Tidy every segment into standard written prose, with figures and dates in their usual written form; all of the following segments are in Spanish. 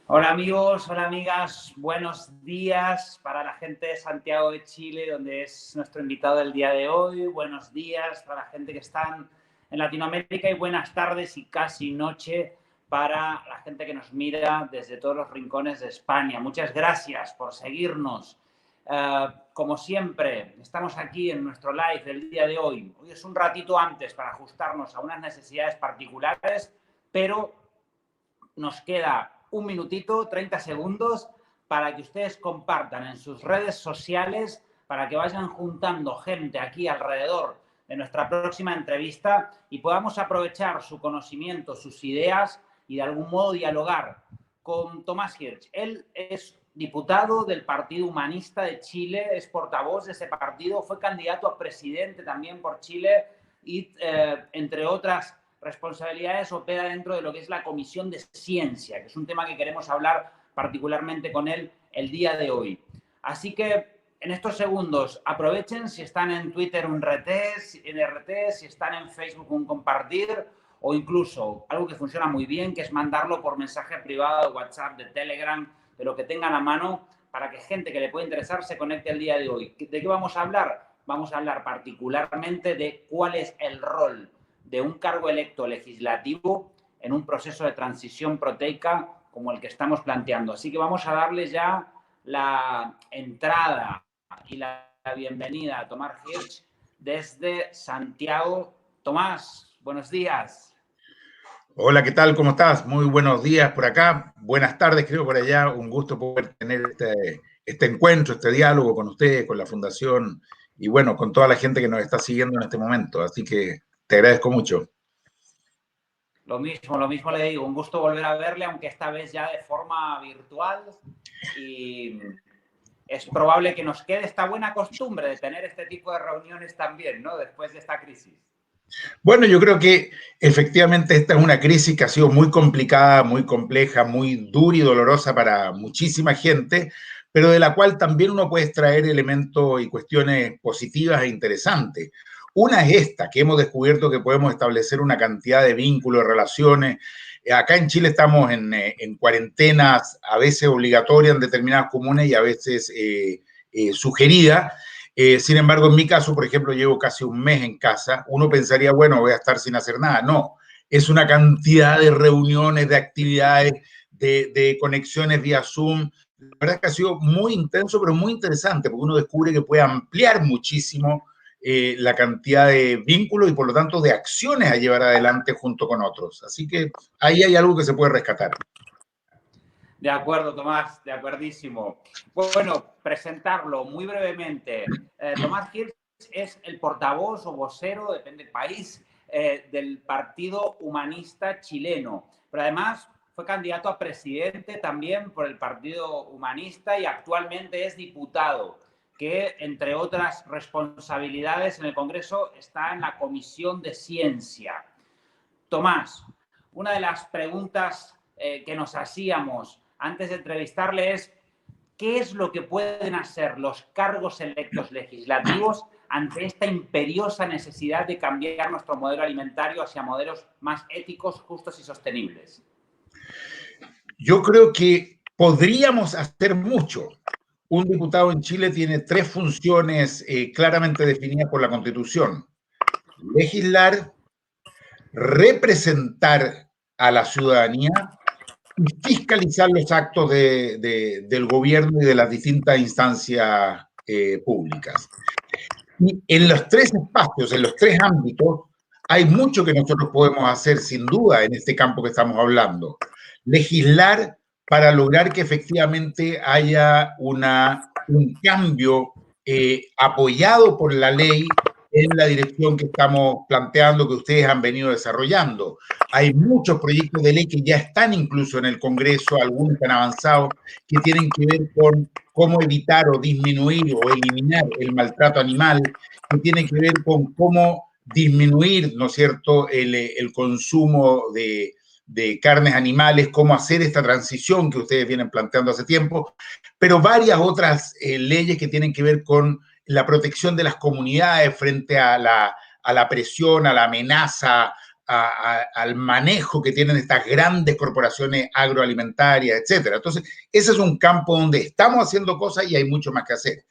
Hola amigos, hola amigas, buenos días para la gente de Santiago de Chile, donde es nuestro invitado del día de hoy. Buenos días para la gente que está en Latinoamérica y buenas tardes y casi noche para la gente que nos mira desde todos los rincones de España. Muchas gracias por seguirnos. Como siempre, estamos aquí en nuestro live del día de hoy. Hoy es un ratito antes para ajustarnos a unas necesidades particulares, pero nos queda un minutito, 30 segundos, para que ustedes compartan en sus redes sociales, para que vayan juntando gente aquí alrededor de nuestra próxima entrevista y podamos aprovechar su conocimiento, sus ideas y de algún modo dialogar con Tomás Hirsch. Él es diputado del Partido Humanista de Chile, es portavoz de ese partido, fue candidato a presidente también por Chile y, entre otras responsabilidades, opera dentro de lo que es la Comisión de Ciencia, que es un tema que queremos hablar particularmente con él el día de hoy. Así que en estos segundos aprovechen, si están en Twitter un RT, si están en Facebook un compartir, o incluso algo que funciona muy bien, que es mandarlo por mensaje privado de WhatsApp, de Telegram, de lo que tengan a mano, para que gente que le pueda interesar se conecte el día de hoy. ¿De qué vamos a hablar? Vamos a hablar particularmente de cuál es el rol de un cargo electo legislativo en un proceso de transición proteica como el que estamos planteando. Así que vamos a darle ya la entrada y la bienvenida a Tomás Hirsch desde Santiago. Tomás, buenos días. Hola, ¿qué tal? ¿Cómo estás? Muy buenos días por acá, buenas tardes, creo, por allá. Un gusto poder tener este encuentro, este diálogo con ustedes, con la Fundación y bueno, con toda la gente que nos está siguiendo en este momento. Así que te agradezco mucho. Lo mismo le digo, un gusto volver a verle, aunque esta vez ya de forma virtual, y es probable que nos quede esta buena costumbre de tener este tipo de reuniones también, ¿no? Después de esta crisis. Bueno, yo creo que efectivamente esta es una crisis que ha sido muy complicada, muy compleja, muy dura y dolorosa para muchísima gente, pero de la cual también uno puede extraer elementos y cuestiones positivas e interesantes. Una es esta, que hemos descubierto que podemos establecer una cantidad de vínculos, relaciones. Acá en Chile estamos en cuarentenas, a veces obligatorias en determinadas comunas y a veces sugeridas. Sin embargo, en mi caso, por ejemplo, llevo casi un mes en casa. Uno pensaría, bueno, voy a estar sin hacer nada. No, es una cantidad de reuniones, de actividades, de conexiones vía Zoom. La verdad es que ha sido muy intenso, pero muy interesante, porque uno descubre que puede ampliar muchísimo la cantidad de vínculos y, por lo tanto, de acciones a llevar adelante junto con otros. Así que ahí hay algo que se puede rescatar. De acuerdo, Tomás, de acuerdísimo. Bueno, presentarlo muy brevemente. Tomás Hirsch es el portavoz o vocero, depende del país, del Partido Humanista Chileno. Pero además fue candidato a presidente también por el Partido Humanista y actualmente es diputado, que entre otras responsabilidades en el Congreso está en la Comisión de Ciencia. Tomás, una de las preguntas que nos hacíamos antes de entrevistarle es ¿qué es lo que pueden hacer los cargos electos legislativos ante esta imperiosa necesidad de cambiar nuestro modelo alimentario hacia modelos más éticos, justos y sostenibles? Yo creo que podríamos hacer mucho. Un diputado en Chile tiene tres funciones claramente definidas por la Constitución: legislar, representar a la ciudadanía y fiscalizar los actos del gobierno y de las distintas instancias públicas. Y en los tres espacios, en los tres ámbitos, hay mucho que nosotros podemos hacer, sin duda, en este campo que estamos hablando. Legislar para lograr que efectivamente haya un cambio apoyado por la ley en la dirección que estamos planteando, que ustedes han venido desarrollando. Hay muchos proyectos de ley que ya están incluso en el Congreso, algunos que han avanzado, que tienen que ver con cómo evitar o disminuir o eliminar el maltrato animal, que tiene que ver con cómo disminuir, ¿no es cierto?, el consumo de carnes animales, cómo hacer esta transición que ustedes vienen planteando hace tiempo, pero varias otras leyes que tienen que ver con la protección de las comunidades frente a la presión, a la amenaza, al manejo que tienen estas grandes corporaciones agroalimentarias, etcétera. Entonces, ese es un campo donde estamos haciendo cosas y hay mucho más que hacer.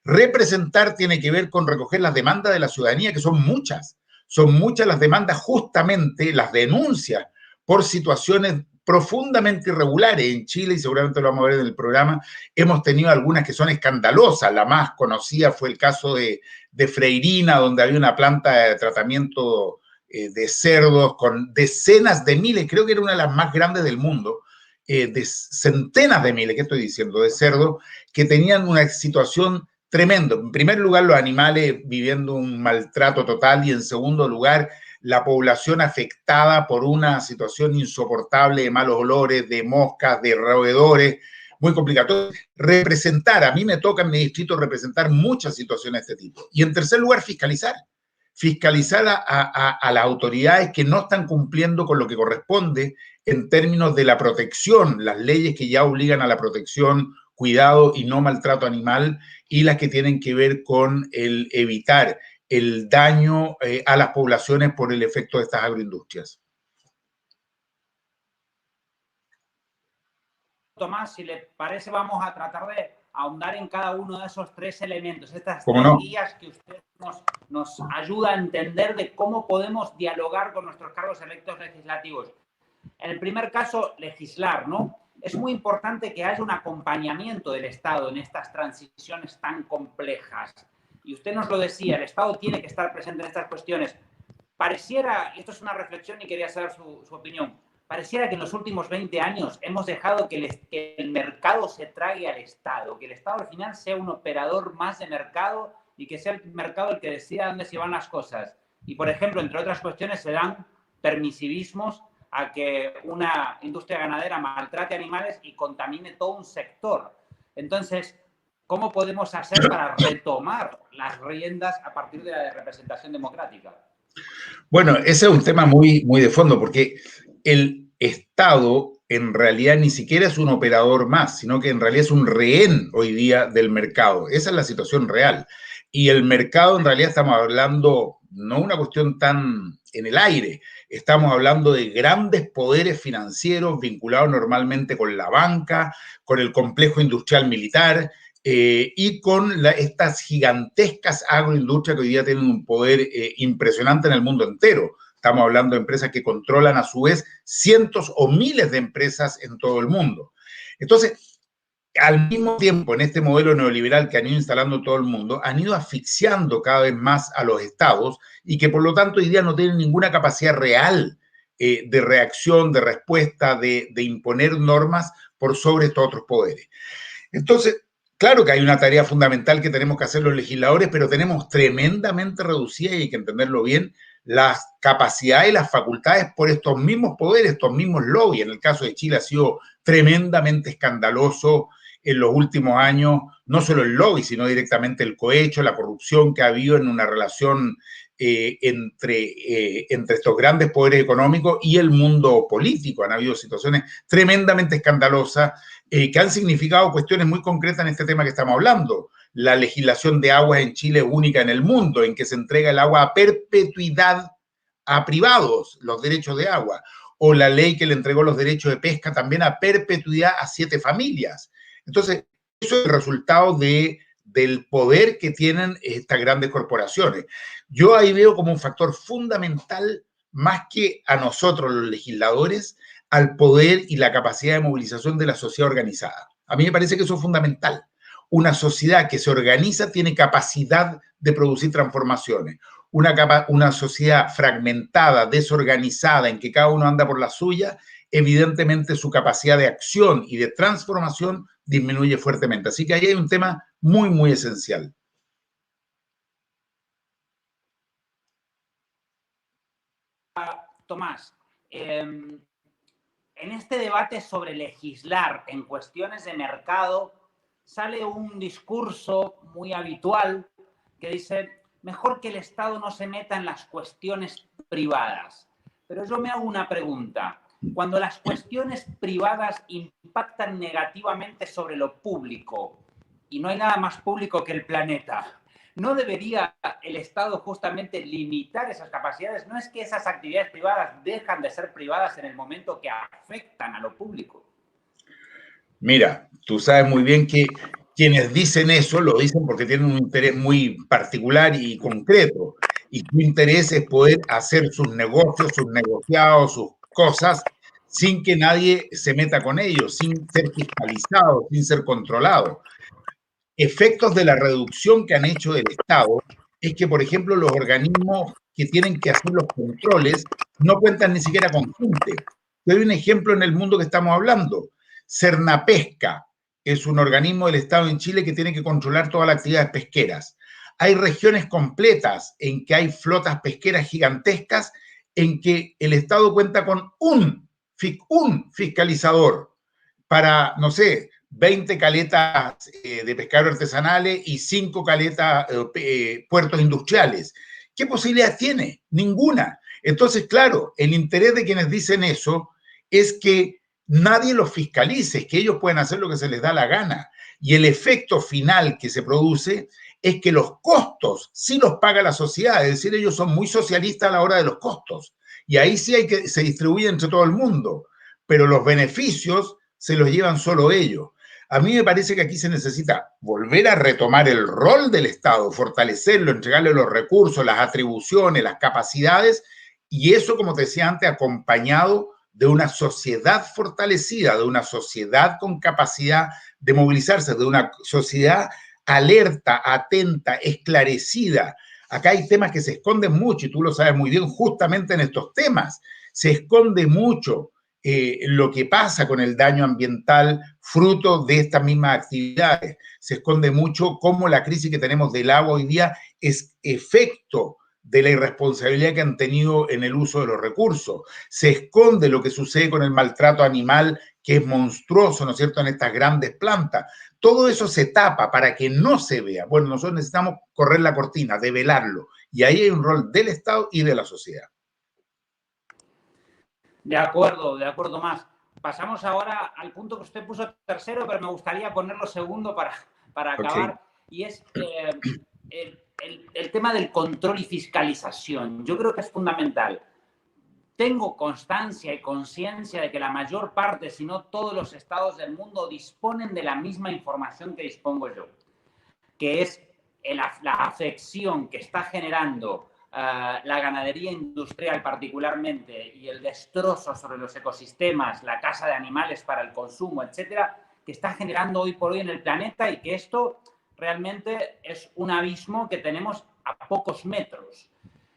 Representar tiene que ver con recoger las demandas de la ciudadanía, que son muchas. Son muchas las demandas, justamente las denuncias por situaciones profundamente irregulares en Chile, y seguramente lo vamos a ver en el programa. Hemos tenido algunas que son escandalosas. La más conocida fue el caso de Freirina, donde había una planta de tratamiento de cerdos con decenas de miles, creo que era una de las más grandes del mundo, de centenas de miles, ¿qué estoy diciendo?, de cerdos que tenían una situación tremenda. En primer lugar, los animales viviendo un maltrato total, y en segundo lugar, la población afectada por una situación insoportable de malos olores, de moscas, de roedores, muy complicado. Representar, a mí me toca en mi distrito representar muchas situaciones de este tipo. Y en tercer lugar, fiscalizar a las autoridades que no están cumpliendo con lo que corresponde en términos de la protección, las leyes que ya obligan a la protección, cuidado y no maltrato animal, y las que tienen que ver con el evitar el daño a las poblaciones por el efecto de estas agroindustrias. Tomás, si le parece, vamos a tratar de ahondar en cada uno de esos tres elementos, estas ¿Cómo tres no? guías que usted nos ayuda a entender de cómo podemos dialogar con nuestros cargos electos legislativos. En el primer caso, legislar, ¿no? Es muy importante que haya un acompañamiento del Estado en estas transiciones tan complejas. Y usted nos lo decía, el Estado tiene que estar presente en estas cuestiones. Pareciera, y esto es una reflexión y quería saber su opinión, pareciera que en los últimos 20 años hemos dejado que el mercado se trague al Estado, que el Estado al final sea un operador más de mercado y que sea el mercado el que decida dónde se van las cosas. Y, por ejemplo, entre otras cuestiones, se dan permisivismos a que una industria ganadera maltrate animales y contamine todo un sector. Entonces, ¿cómo podemos hacer para retomar las riendas a partir de la representación democrática? Bueno, ese es un tema muy, muy de fondo, porque el Estado en realidad ni siquiera es un operador más, sino que en realidad es un rehén hoy día del mercado. Esa es la situación real. Y el mercado, en realidad, estamos hablando, no una cuestión tan en el aire, estamos hablando de grandes poderes financieros vinculados normalmente con la banca, con el complejo industrial militar, y con estas gigantescas agroindustrias que hoy día tienen un poder impresionante en el mundo entero. Estamos hablando de empresas que controlan a su vez cientos o miles de empresas en todo el mundo. Entonces, al mismo tiempo, en este modelo neoliberal que han ido instalando todo el mundo, han ido asfixiando cada vez más a los estados, y que por lo tanto hoy día no tienen ninguna capacidad real de reacción, de respuesta, de imponer normas por sobre estos otros poderes. Entonces, claro que hay una tarea fundamental que tenemos que hacer los legisladores, pero tenemos tremendamente reducidas, y hay que entenderlo bien, las capacidades y las facultades por estos mismos poderes, estos mismos lobbies. En el caso de Chile ha sido tremendamente escandaloso en los últimos años, no solo el lobby, sino directamente el cohecho, la corrupción que ha habido en una relación entre estos grandes poderes económicos y el mundo político. Han habido situaciones tremendamente escandalosas que han significado cuestiones muy concretas en este tema que estamos hablando. La legislación de aguas en Chile es única en el mundo, en que se entrega el agua a perpetuidad a privados, los derechos de agua, o la ley que le entregó los derechos de pesca también a perpetuidad a 7 familias. Entonces, eso es el resultado del poder que tienen estas grandes corporaciones. Yo ahí veo como un factor fundamental, más que a nosotros los legisladores, al poder y la capacidad de movilización de la sociedad organizada. A mí me parece que eso es fundamental. Una sociedad que se organiza tiene capacidad de producir transformaciones. Una sociedad fragmentada, desorganizada, en que cada uno anda por la suya, evidentemente su capacidad de acción y de transformación disminuye fuertemente. Así que ahí hay un tema muy, muy esencial. Tomás, en este debate sobre legislar en cuestiones de mercado, sale un discurso muy habitual que dice, mejor que el Estado no se meta en las cuestiones privadas. Pero yo me hago una pregunta. Cuando las cuestiones privadas impactan negativamente sobre lo público, y no hay nada más público que el planeta, ¿No debería el Estado justamente limitar esas capacidades? ¿No es que esas actividades privadas dejan de ser privadas en el momento que afectan a lo público? Mira, tú sabes muy bien que quienes dicen eso lo dicen porque tienen un interés muy particular y concreto. Y su interés es poder hacer sus negocios, sus negociados, sus cosas, sin que nadie se meta con ellos, sin ser fiscalizado, sin ser controlado. Efectos de la reducción que han hecho del Estado es que, por ejemplo, los organismos que tienen que hacer los controles no cuentan ni siquiera con gente. Te doy un ejemplo en el mundo que estamos hablando. Cernapesca es un organismo del Estado en Chile que tiene que controlar todas las actividades pesqueras. Hay regiones completas en que hay flotas pesqueras gigantescas en que el Estado cuenta con un fiscalizador para, no sé, 20 caletas de pescadores artesanales y 5 caletas, puertos industriales. ¿Qué posibilidad tiene? Ninguna. Entonces, claro, el interés de quienes dicen eso es que nadie los fiscalice, que ellos pueden hacer lo que se les da la gana. Y el efecto final que se produce es que los costos sí los paga la sociedad, es decir, ellos son muy socialistas a la hora de los costos. Y ahí sí hay que se distribuye entre todo el mundo, pero los beneficios se los llevan solo ellos. A mí me parece que aquí se necesita volver a retomar el rol del Estado, fortalecerlo, entregarle los recursos, las atribuciones, las capacidades, y eso, como te decía antes, acompañado de una sociedad fortalecida, de una sociedad con capacidad de movilizarse, de una sociedad alerta, atenta, esclarecida. Acá hay temas que se esconden mucho, y tú lo sabes muy bien, justamente en estos temas. Se esconde mucho lo que pasa con el daño ambiental fruto de estas mismas actividades. Se esconde mucho cómo la crisis que tenemos del agua hoy día es efecto de la irresponsabilidad que han tenido en el uso de los recursos. Se esconde lo que sucede con el maltrato animal, que es monstruoso, ¿no es cierto?, en estas grandes plantas. Todo eso se tapa para que no se vea. Bueno, nosotros necesitamos correr la cortina, develarlo. Y ahí hay un rol del Estado y de la sociedad. De acuerdo más. Pasamos ahora al punto que usted puso tercero, pero me gustaría ponerlo segundo para acabar, okay. Y es el tema del control y fiscalización. Yo creo que es fundamental. Tengo constancia y conciencia de que la mayor parte, si no todos los estados del mundo, disponen de la misma información que dispongo yo, que es la afección que está generando la ganadería industrial particularmente y el destrozo sobre los ecosistemas, la caza de animales para el consumo, etcétera, que está generando hoy por hoy en el planeta, y que esto realmente es un abismo que tenemos a pocos metros.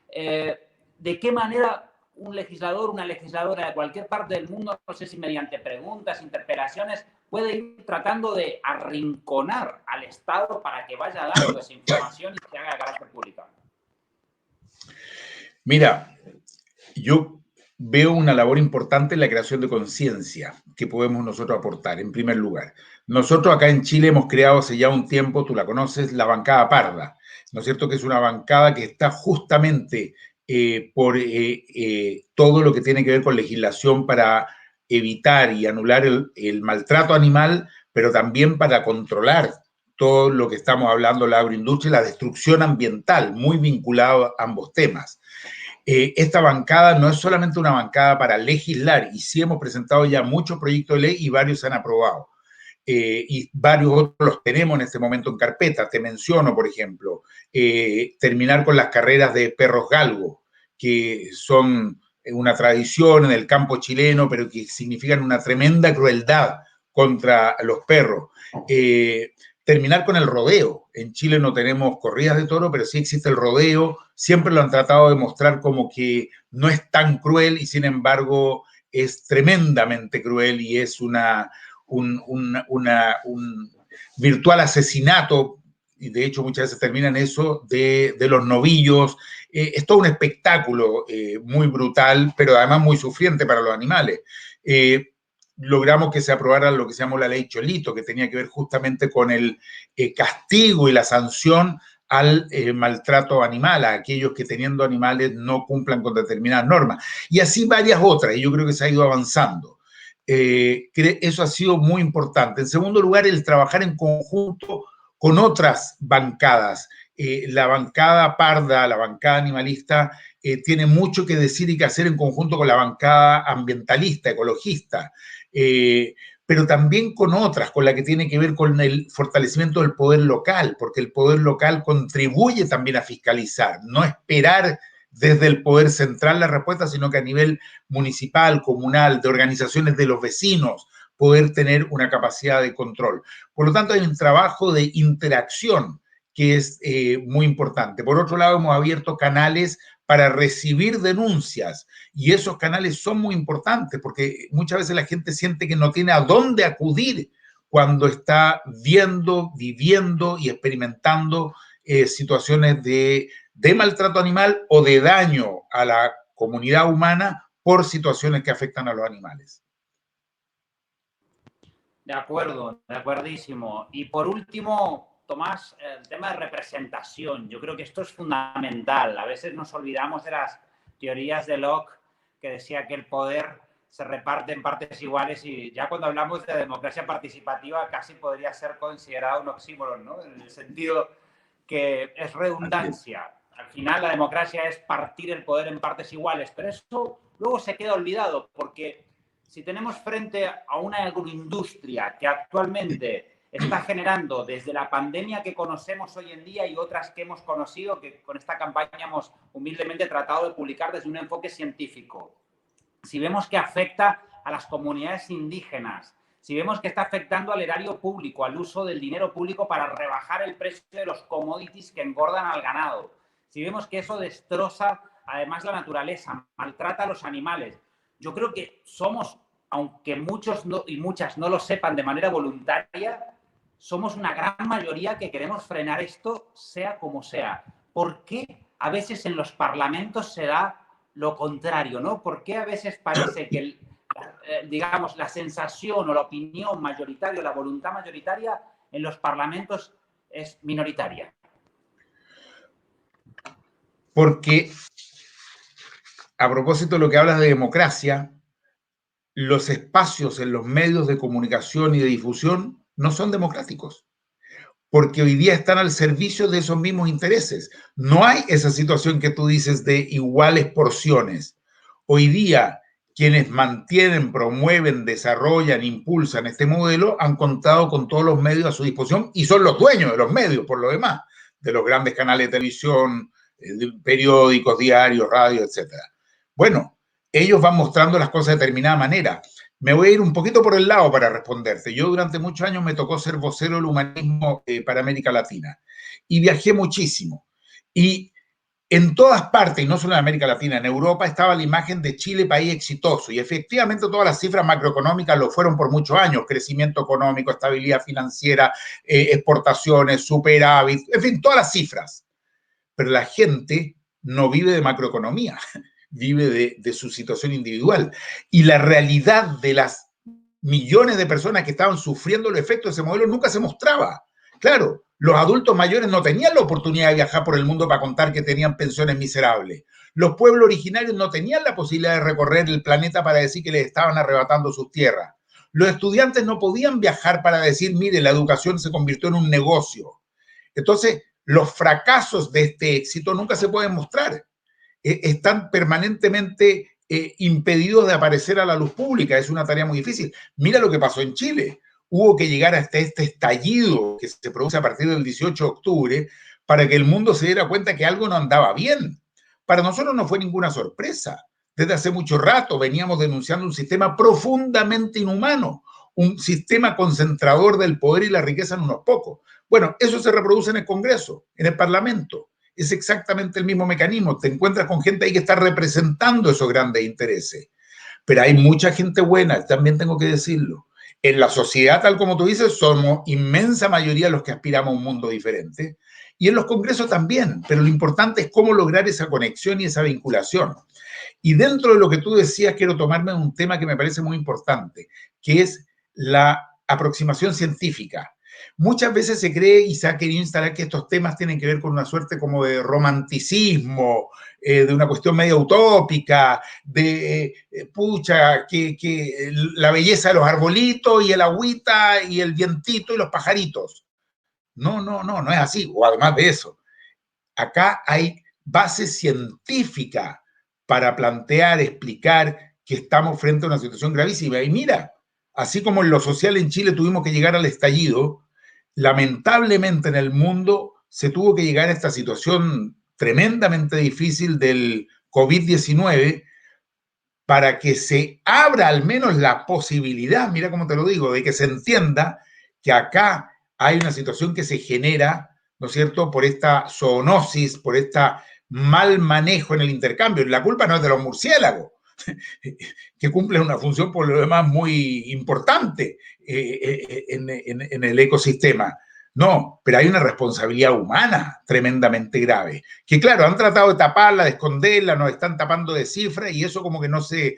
¿De qué manera un legislador, una legisladora de cualquier parte del mundo, no sé si mediante preguntas, interpelaciones, puede ir tratando de arrinconar al Estado para que vaya dando esa información y se haga de carácter público? Mira, yo veo una labor importante en la creación de conciencia que podemos nosotros aportar, en primer lugar. Nosotros acá en Chile hemos creado hace ya un tiempo, tú la conoces, la bancada parda, ¿no es cierto?, que es una bancada que está justamente por todo lo que tiene que ver con legislación para evitar y anular el maltrato animal, pero también para controlar todo lo que estamos hablando, la agroindustria y la destrucción ambiental, muy vinculado a ambos temas. Esta bancada no es solamente una bancada para legislar, y sí hemos presentado ya muchos proyectos de ley y varios se han aprobado. Y varios otros los tenemos en este momento en carpeta. Te menciono, por ejemplo, terminar con las carreras de perros galgo, que son una tradición en el campo chileno, pero que significan una tremenda crueldad contra los perros. Terminar con el rodeo. En Chile no tenemos corridas de toro, pero sí existe el rodeo. Siempre lo han tratado de mostrar como que no es tan cruel, y sin embargo es tremendamente cruel, y es un virtual asesinato, y de hecho muchas veces termina en eso, de los novillos. Es todo un espectáculo muy brutal, pero además muy sufriente para los animales. Logramos que se aprobara lo que se llamó la ley Cholito, que tenía que ver justamente con el castigo y la sanción al maltrato animal, a aquellos que teniendo animales no cumplan con determinadas normas. Y así varias otras, y yo creo que se ha ido avanzando. Eso ha sido muy importante. En segundo lugar, el trabajar en conjunto con otras bancadas la bancada parda, la bancada animalista, tiene mucho que decir y que hacer en conjunto con la bancada ambientalista, ecologista, pero también con otras, con la que tiene que ver con el fortalecimiento del poder local, porque el poder local contribuye también a fiscalizar, no esperar desde el poder central la respuesta, sino que a nivel municipal, comunal, de organizaciones de los vecinos, poder tener una capacidad de control. Por lo tanto, hay un trabajo de interacción que es muy importante. Por otro lado, hemos abierto canales para recibir denuncias y esos canales son muy importantes porque muchas veces la gente siente que no tiene a dónde acudir cuando está viendo, viviendo y experimentando situaciones de maltrato animal o de daño a la comunidad humana por situaciones que afectan a los animales. De acuerdo, de acuerdísimo. Y por último, Tomás, el tema de representación. Yo creo que esto es fundamental. A veces nos olvidamos de las teorías de Locke, que decía que el poder se reparte en partes iguales, y ya cuando hablamos de democracia participativa casi podría ser considerado un oxímoron, ¿no? En el sentido que es redundancia. Al final la democracia es partir el poder en partes iguales, pero eso luego se queda olvidado porque si tenemos frente a una agroindustria que actualmente está generando desde la pandemia que conocemos hoy en día y otras que hemos conocido, que con esta campaña hemos humildemente tratado de publicar desde un enfoque científico, si vemos que afecta a las comunidades indígenas, si vemos que está afectando al erario público, al uso del dinero público para rebajar el precio de los commodities que engordan al ganado, si vemos que eso destroza además la naturaleza, maltrata a los animales, yo creo que somos, aunque muchos y muchas no lo sepan de manera voluntaria, somos una gran mayoría que queremos frenar esto, sea como sea. ¿Por qué a veces en los parlamentos se da lo contrario, ¿no? ¿Por qué a veces parece que, digamos, la sensación o la opinión mayoritaria, la voluntad mayoritaria en los parlamentos es minoritaria? Porque, a propósito de lo que hablas de democracia, los espacios en los medios de comunicación y de difusión no son democráticos, porque hoy día están al servicio de esos mismos intereses. No hay esa situación que tú dices de iguales porciones. Hoy día, quienes mantienen, promueven, desarrollan, impulsan este modelo han contado con todos los medios a su disposición y son los dueños de los medios, por lo demás, de los grandes canales de televisión, de periódicos, diarios, radio, etc. Bueno, ellos van mostrando las cosas de determinada manera. Me voy a ir un poquito por el lado para responderte. Yo durante muchos años me tocó ser vocero del humanismo para América Latina y viajé muchísimo. Y en todas partes, y no solo en América Latina, en Europa estaba la imagen de Chile país exitoso y efectivamente todas las cifras macroeconómicas lo fueron por muchos años, crecimiento económico, estabilidad financiera, exportaciones, superávit, en fin, todas las cifras. Pero la gente no vive de macroeconomía, vive de su situación individual. Y la realidad de las millones de personas que estaban sufriendo los efectos de ese modelo nunca se mostraba. Claro, los adultos mayores no tenían la oportunidad de viajar por el mundo para contar que tenían pensiones miserables. Los pueblos originarios no tenían la posibilidad de recorrer el planeta para decir que les estaban arrebatando sus tierras. Los estudiantes no podían viajar para decir, mire, la educación se convirtió en un negocio. Entonces, los fracasos de este éxito nunca se pueden mostrar. Están permanentemente impedidos de aparecer a la luz pública. Es una tarea muy difícil. Mira lo que pasó en Chile. Hubo que llegar hasta este estallido que se produce a partir del 18 de octubre para que el mundo se diera cuenta que algo no andaba bien. Para nosotros no fue ninguna sorpresa. Desde hace mucho rato veníamos denunciando un sistema profundamente inhumano, un sistema concentrador del poder y la riqueza en unos pocos. Bueno, eso se reproduce en el Congreso, en el Parlamento. Es exactamente el mismo mecanismo. Te encuentras con gente ahí que está representando esos grandes intereses. Pero hay mucha gente buena, también tengo que decirlo. En la sociedad, tal como tú dices, somos inmensa mayoría los que aspiramos a un mundo diferente. Y en los congresos también. Pero lo importante es cómo lograr esa conexión y esa vinculación. Y dentro de lo que tú decías, quiero tomarme un tema que me parece muy importante, que es la aproximación científica. Muchas veces se cree y se ha querido instalar que estos temas tienen que ver con una suerte como de romanticismo, de una cuestión medio utópica, de pucha, que la belleza de los arbolitos y el agüita y el vientito y los pajaritos. No es así, o además de eso. acá hay base científica para plantear, explicar que estamos frente a una situación gravísima. Y mira, así como en lo social en Chile tuvimos que llegar al estallido, lamentablemente en el mundo se tuvo que llegar a esta situación tremendamente difícil del COVID-19 para que se abra al menos la posibilidad, mira cómo te lo digo, de que se entienda que acá hay una situación que se genera, ¿no es cierto?, por esta zoonosis, por este mal manejo en el intercambio. La culpa no es de los murciélagos, que cumplen una función por lo demás muy importante en el ecosistema. No, pero hay una responsabilidad humana tremendamente grave, que claro, han tratado de taparla, de esconderla, nos están tapando de cifras y eso como que no se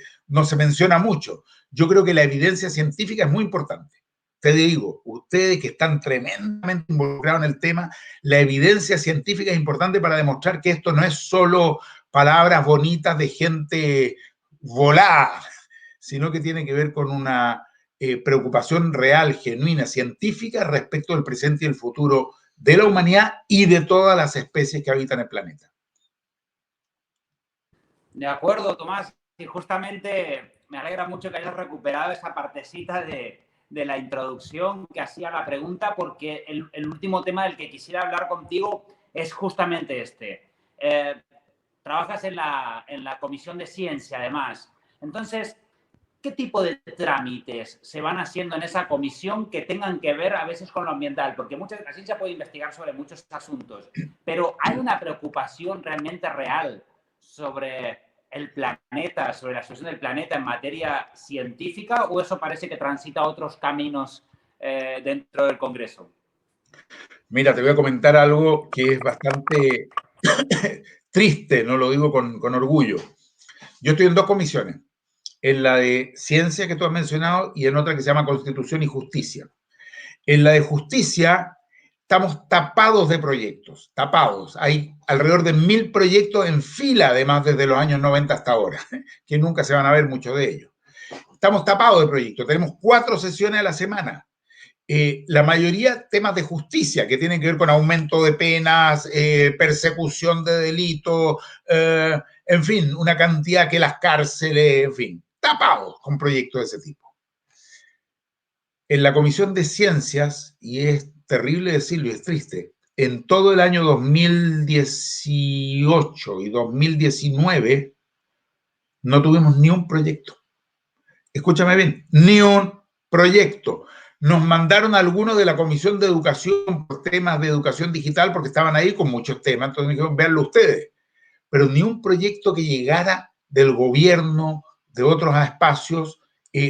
menciona mucho. Yo creo que la evidencia científica es muy importante. Te digo, ustedes que están tremendamente involucrados en el tema, la evidencia científica es importante para demostrar que esto no es solo palabras bonitas de gente volada, sino que tiene que ver con una preocupación real, genuina, científica respecto del presente y el futuro de la humanidad y de todas las especies que habitan el planeta. De acuerdo, Tomás. Y justamente me alegra mucho que hayas recuperado esa partecita de la introducción que hacía la pregunta, porque el último tema del que quisiera hablar contigo es justamente este. Trabajas en la Comisión de Ciencia, además. Entonces, ¿qué tipo de trámites se van haciendo en esa comisión que tengan que ver a veces con lo ambiental? Porque la ciencia puede investigar sobre muchos asuntos, pero ¿hay una preocupación realmente real sobre el planeta, sobre la situación del planeta en materia científica, o eso parece que transita otros caminos dentro del Congreso? Mira, te voy a comentar algo que es bastante triste, no lo digo con orgullo. Yo estoy en dos comisiones, en la de ciencia que tú has mencionado y en otra que se llama Constitución y Justicia. En la de justicia estamos tapados de proyectos, tapados. Hay alrededor de 1000 proyectos en fila, además, desde los años 90 hasta ahora, que nunca se van a ver muchos de ellos. Estamos tapados de proyectos, tenemos 4 sesiones a la semana. La mayoría temas de justicia que tienen que ver con aumento de penas, persecución de delitos, en fin, una cantidad que las cárceles, en fin, tapados con proyectos de ese tipo. En la Comisión de Ciencias, y es terrible decirlo y es triste, en todo el año 2018 y 2019 no tuvimos ni un proyecto. Escúchame bien, ni un proyecto. Nos mandaron algunos de la Comisión de Educación por temas de educación digital porque estaban ahí con muchos temas, entonces me dijeron, véanlo ustedes. Pero ni un proyecto que llegara del gobierno, de otros espacios,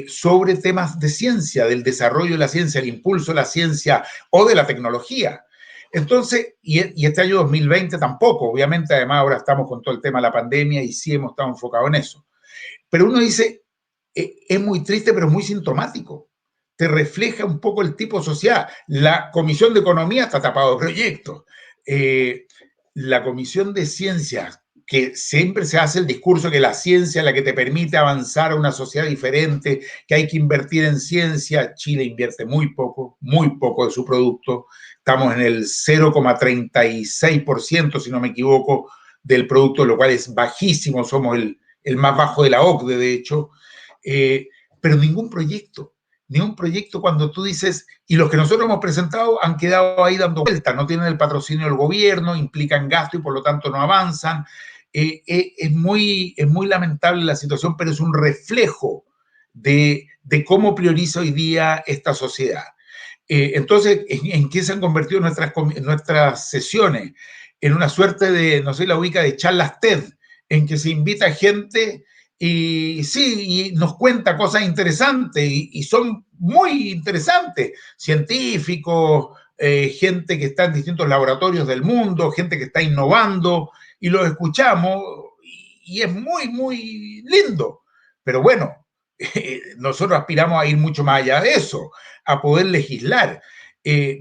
sobre temas de ciencia, del desarrollo de la ciencia, el impulso de la ciencia o de la tecnología. Entonces, y este año 2020 tampoco, obviamente, además ahora estamos con todo el tema de la pandemia y sí hemos estado enfocados en eso. Pero uno dice, es muy triste, pero es muy sintomático. Te refleja un poco el tipo social. La Comisión de Economía está tapada de proyectos. La Comisión de Ciencias, que siempre se hace el discurso que la ciencia es la que te permite avanzar a una sociedad diferente, que hay que invertir en ciencia. Chile invierte muy poco de su producto. Estamos en el 0,36%, si no me equivoco, del producto, lo cual es bajísimo. Somos el más bajo de la OCDE, de hecho. Pero ningún proyecto cuando tú dices, y los que nosotros hemos presentado han quedado ahí dando vueltas, no tienen el patrocinio del gobierno, implican gasto y por lo tanto no avanzan. Es muy lamentable la situación, pero es un reflejo de cómo prioriza hoy día esta sociedad. Entonces, ¿en qué se han convertido nuestras sesiones? En una suerte de, no sé, la ubica de charlas TED, en que se invita gente y sí, y nos cuenta cosas interesantes y son muy interesantes, científicos, gente que está en distintos laboratorios del mundo, gente que está innovando y los escuchamos y es muy, muy lindo. Pero bueno, nosotros aspiramos a ir mucho más allá de eso, a poder legislar.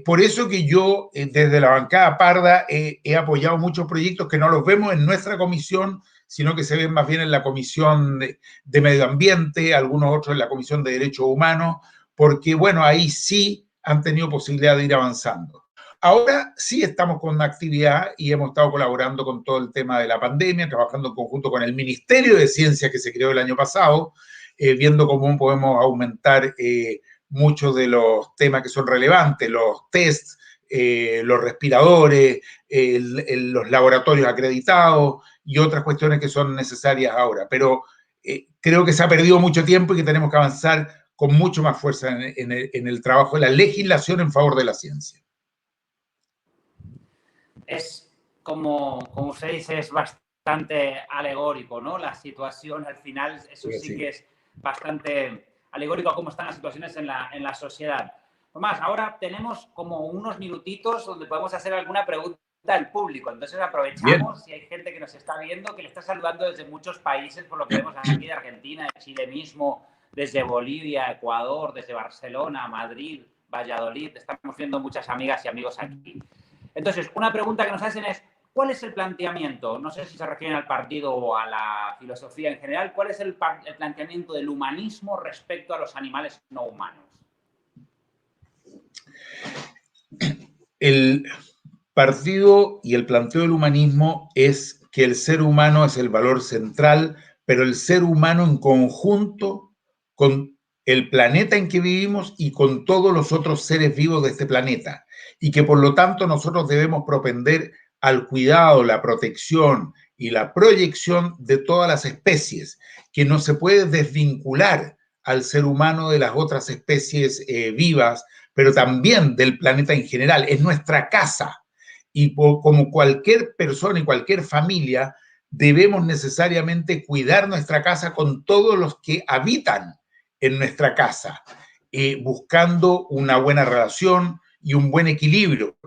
Por eso que yo, desde la bancada parda, he apoyado muchos proyectos que no los vemos en nuestra comisión, sino que se ven más bien en la Comisión de Medio Ambiente, algunos otros en la Comisión de Derechos Humanos, porque, bueno, ahí sí han tenido posibilidad de ir avanzando. Ahora sí estamos con una actividad y hemos estado colaborando con todo el tema de la pandemia, trabajando en conjunto con el Ministerio de Ciencia que se creó el año pasado, viendo cómo podemos aumentar muchos de los temas que son relevantes, los tests, los respiradores, los laboratorios acreditados y otras cuestiones que son necesarias ahora. Pero creo que se ha perdido mucho tiempo y que tenemos que avanzar con mucho más fuerza en el trabajo de la legislación en favor de la ciencia. Es como usted dice, es bastante alegórico, ¿no? La situación al final, eso sí que es bastante alegórico a cómo están las situaciones en la sociedad. Tomás, ahora tenemos como unos minutitos donde podemos hacer alguna pregunta al público. Entonces aprovechamos, si hay gente que nos está viendo, que le está saludando desde muchos países, por lo que vemos aquí de Argentina, de Chile mismo, desde Bolivia, Ecuador, desde Barcelona, Madrid, Valladolid. Estamos viendo muchas amigas y amigos aquí. Entonces, una pregunta que nos hacen es, ¿cuál es el planteamiento? No sé si se refieren al partido o a la filosofía en general. ¿Cuál es el planteamiento del humanismo respecto a los animales no humanos? El partido y el planteo del humanismo es que el ser humano es el valor central, pero el ser humano en conjunto con el planeta en que vivimos y con todos los otros seres vivos de este planeta. Y que por lo tanto nosotros debemos propender al cuidado, la protección y la proyección de todas las especies, que no se puede desvincular al ser humano de las otras especies vivas, pero también del planeta en general. Es nuestra casa. Y como cualquier persona y cualquier familia, debemos necesariamente cuidar nuestra casa con todos los que habitan en nuestra casa, buscando una buena relación y un buen equilibrio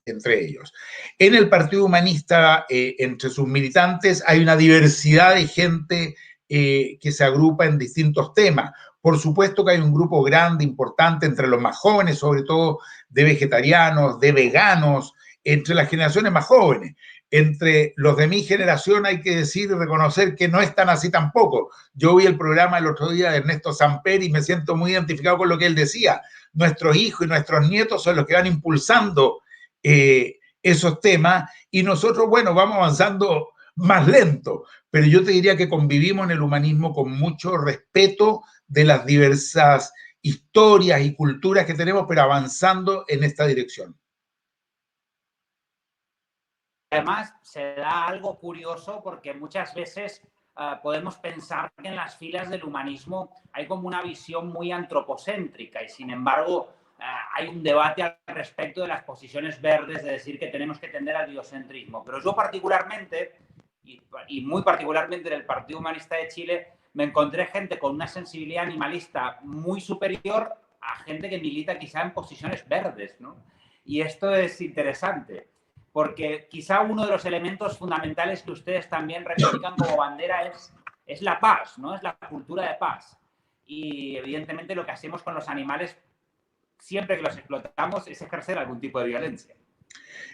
entre ellos. En el Partido Humanista, entre sus militantes, hay una diversidad de gente que se agrupa en distintos temas. Por supuesto que hay un grupo grande, importante, entre los más jóvenes, sobre todo de vegetarianos, de veganos, entre las generaciones más jóvenes. Entre los de mi generación hay que decir y reconocer que no están así tampoco. Yo vi el programa el otro día de Ernesto Samper y me siento muy identificado con lo que él decía. Nuestros hijos y nuestros nietos son los que van impulsando esos temas y nosotros, bueno, vamos avanzando más lento, pero yo te diría que convivimos en el humanismo con mucho respeto de las diversas historias y culturas que tenemos, pero avanzando en esta dirección. Además, se da algo curioso porque muchas veces podemos pensar que en las filas del humanismo hay como una visión muy antropocéntrica y, sin embargo, hay un debate al respecto de las posiciones verdes de decir que tenemos que tender al biocentrismo. Pero yo particularmente, y muy particularmente en el Partido Humanista de Chile, me encontré gente con una sensibilidad animalista muy superior a gente que milita quizá en posiciones verdes, ¿no? Y esto es interesante, porque quizá uno de los elementos fundamentales que ustedes también reivindican como bandera es la paz, ¿no? Es la cultura de paz. Y evidentemente lo que hacemos con los animales siempre que los explotamos es ejercer algún tipo de violencia.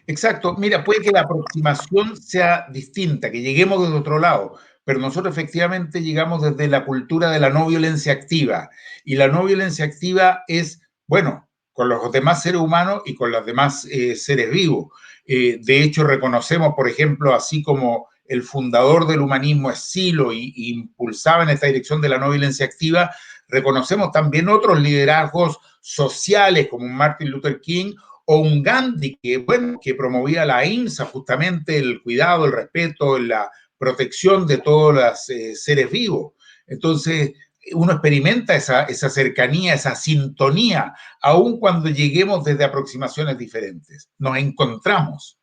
Exacto. Mira, puede que la aproximación sea distinta, que lleguemos desde otro lado, pero nosotros efectivamente llegamos desde la cultura de la no violencia activa. Y la no violencia activa es, bueno, con los demás seres humanos y con los demás seres vivos. De hecho, reconocemos, por ejemplo, así como el fundador del humanismo es Silo y impulsaba en esta dirección de la no violencia activa, reconocemos también otros liderazgos sociales como Martin Luther King o un Gandhi que, bueno, que promovía la ahimsa, justamente el cuidado, el respeto, la protección de todos los seres vivos. Entonces, uno experimenta esa cercanía, esa sintonía, aun cuando lleguemos desde aproximaciones diferentes. Nos encontramos.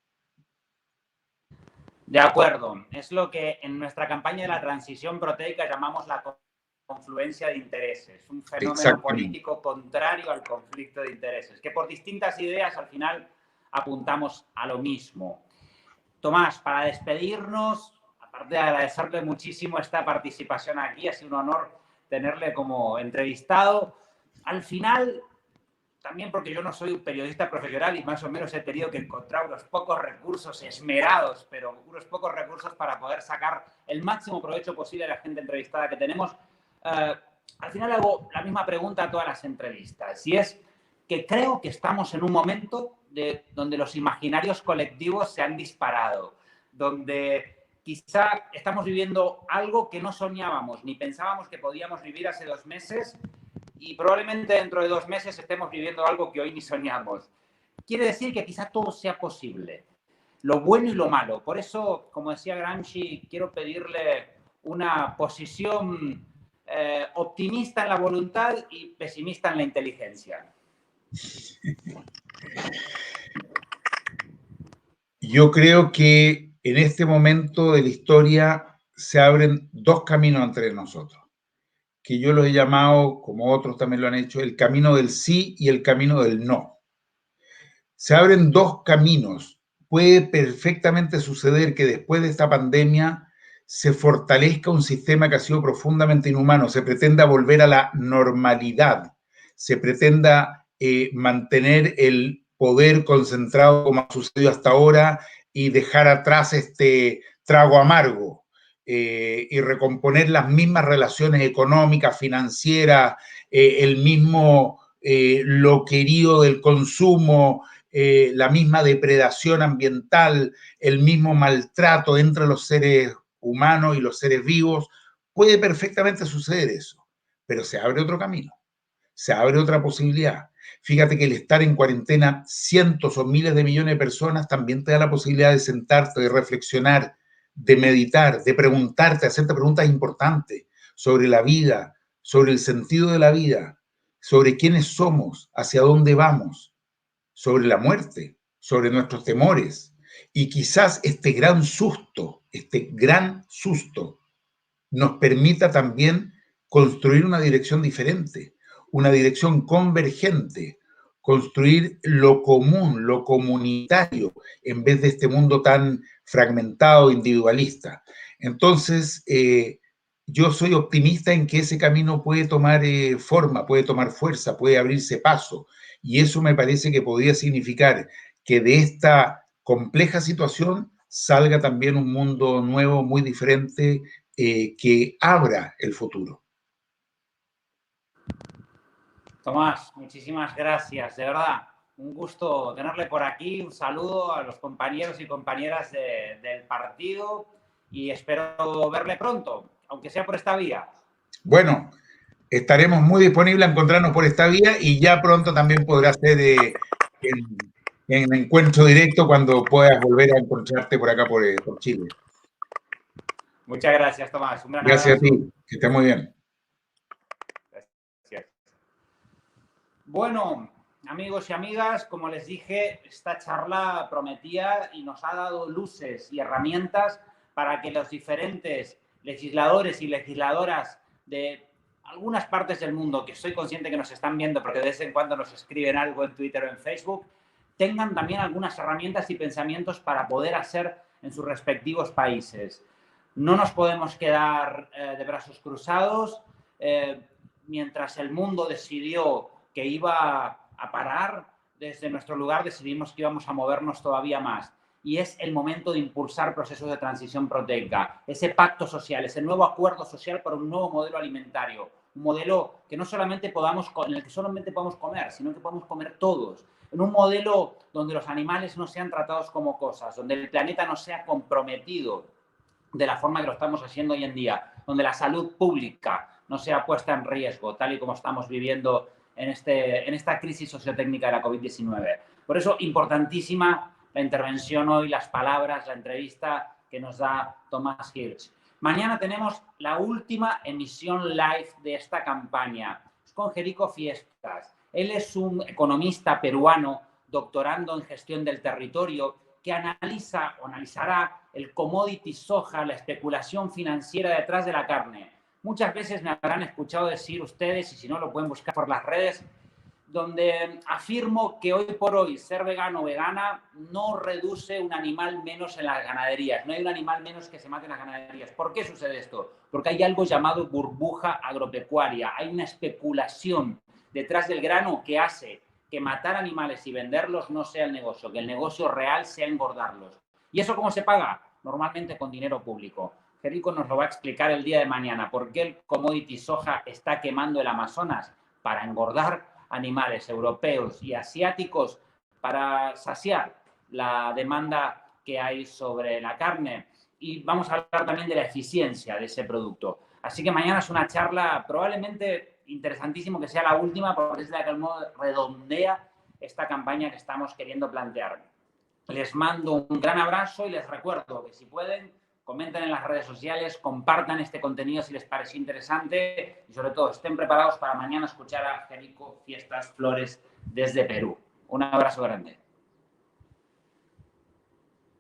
De acuerdo. Es lo que en nuestra campaña de la transición proteica llamamos la confluencia de intereses, un fenómeno político contrario al conflicto de intereses, que por distintas ideas al final apuntamos a lo mismo. Tomás, para despedirnos, aparte de agradecerle muchísimo esta participación aquí, ha sido un honor tenerle como entrevistado. Al final, también porque yo no soy un periodista profesional y más o menos he tenido que encontrar unos pocos recursos esmerados, pero unos pocos recursos para poder sacar el máximo provecho posible a la gente entrevistada que tenemos. Al final hago la misma pregunta a todas las entrevistas, y es, que creo que estamos en un momento donde los imaginarios colectivos se han disparado, donde quizá estamos viviendo algo que no soñábamos ni pensábamos que podíamos vivir hace 2 meses, y probablemente dentro de 2 meses estemos viviendo algo que hoy ni soñamos. Quiere decir que quizá todo sea posible, lo bueno y lo malo. Por eso, como decía Gramsci, quiero pedirle una posición optimista en la voluntad y pesimista en la inteligencia. Yo creo que en este momento de la historia se abren 2 caminos entre nosotros, que yo los he llamado, como otros también lo han hecho, el camino del sí y el camino del no. Se abren 2 caminos. Puede perfectamente suceder que después de esta pandemia se fortalezca un sistema que ha sido profundamente inhumano, se pretenda volver a la normalidad, se pretenda mantener el poder concentrado como ha sucedido hasta ahora y dejar atrás este trago amargo y recomponer las mismas relaciones económicas, financieras, el mismo loquerío del consumo, la misma depredación ambiental, el mismo maltrato entre los seres humanos y los seres vivos. Puede perfectamente suceder eso, pero se abre otro camino, se abre otra posibilidad. Fíjate que el estar en cuarentena cientos o miles de millones de personas también te da la posibilidad de sentarte, de reflexionar, de meditar, de preguntarte, hacerte preguntas importantes sobre la vida, sobre el sentido de la vida, sobre quiénes somos, hacia dónde vamos, sobre la muerte, sobre nuestros temores. Y quizás este gran susto nos permita también construir una dirección diferente, una dirección convergente, construir lo común, lo comunitario, en vez de este mundo tan fragmentado, individualista. Entonces, yo soy optimista en que ese camino puede tomar forma, puede tomar fuerza, puede abrirse paso. Y eso me parece que podría significar que de esta compleja situación salga también un mundo nuevo, muy diferente, que abra el futuro. Tomás, muchísimas gracias, de verdad. Un gusto tenerle por aquí. Un saludo a los compañeros y compañeras del partido y espero verle pronto, aunque sea por esta vía. Bueno, estaremos muy disponibles a encontrarnos por esta vía y ya pronto también podrá ser en encuentro directo cuando puedas volver a encontrarte por acá por Chile. Muchas gracias, Tomás. Un gran Gracias a abrazo. ti, que estés muy bien. Gracias. Bueno, amigos y amigas, como les dije, esta charla prometía y nos ha dado luces y herramientas para que los diferentes legisladores y legisladoras de algunas partes del mundo, que estoy consciente que nos están viendo porque de vez en cuando nos escriben algo en Twitter o en Facebook, tengan también algunas herramientas y pensamientos para poder hacer en sus respectivos países. No nos podemos quedar de brazos cruzados. Mientras el mundo decidió que iba a parar, desde nuestro lugar decidimos que íbamos a movernos todavía más. Y es el momento de impulsar procesos de transición proteica, ese pacto social, ese nuevo acuerdo social para un nuevo modelo alimentario, un modelo que no solamente en el que solamente podamos comer, sino que podamos comer todos, en un modelo donde los animales no sean tratados como cosas, donde el planeta no sea comprometido de la forma que lo estamos haciendo hoy en día, donde la salud pública no sea puesta en riesgo, tal y como estamos viviendo en esta crisis sociotécnica de la COVID-19. Por eso, importantísima la intervención hoy, las palabras, la entrevista que nos da Tomás Hirsch. Mañana tenemos la última emisión live de esta campaña. Es con Jerico Fiestas. Él es un economista peruano, doctorando en gestión del territorio, que analiza o analizará el commodity soja, la especulación financiera detrás de la carne. Muchas veces me habrán escuchado decir ustedes, y si no lo pueden buscar por las redes, donde afirmo que hoy por hoy ser vegano o vegana no reduce un animal menos en las ganaderías. No hay un animal menos que se mate en las ganaderías. ¿Por qué sucede esto? Porque hay algo llamado burbuja agropecuaria. Hay una especulación detrás del grano que hace que matar animales y venderlos no sea el negocio, que el negocio real sea engordarlos. ¿Y eso cómo se paga? Normalmente con dinero público. Jerico nos lo va a explicar el día de mañana. ¿Por qué el commodity soja está quemando el Amazonas? Para engordar animales europeos y asiáticos para saciar la demanda que hay sobre la carne. Y vamos a hablar también de la eficiencia de ese producto. Así que mañana es una charla probablemente interesantísimo que sea la última, porque es la que redondea esta campaña que estamos queriendo plantear. Les mando un gran abrazo y les recuerdo que si pueden, comenten en las redes sociales, compartan este contenido si les pareció interesante y sobre todo estén preparados para mañana escuchar a Jerico Fiestas Flores desde Perú. Un abrazo grande.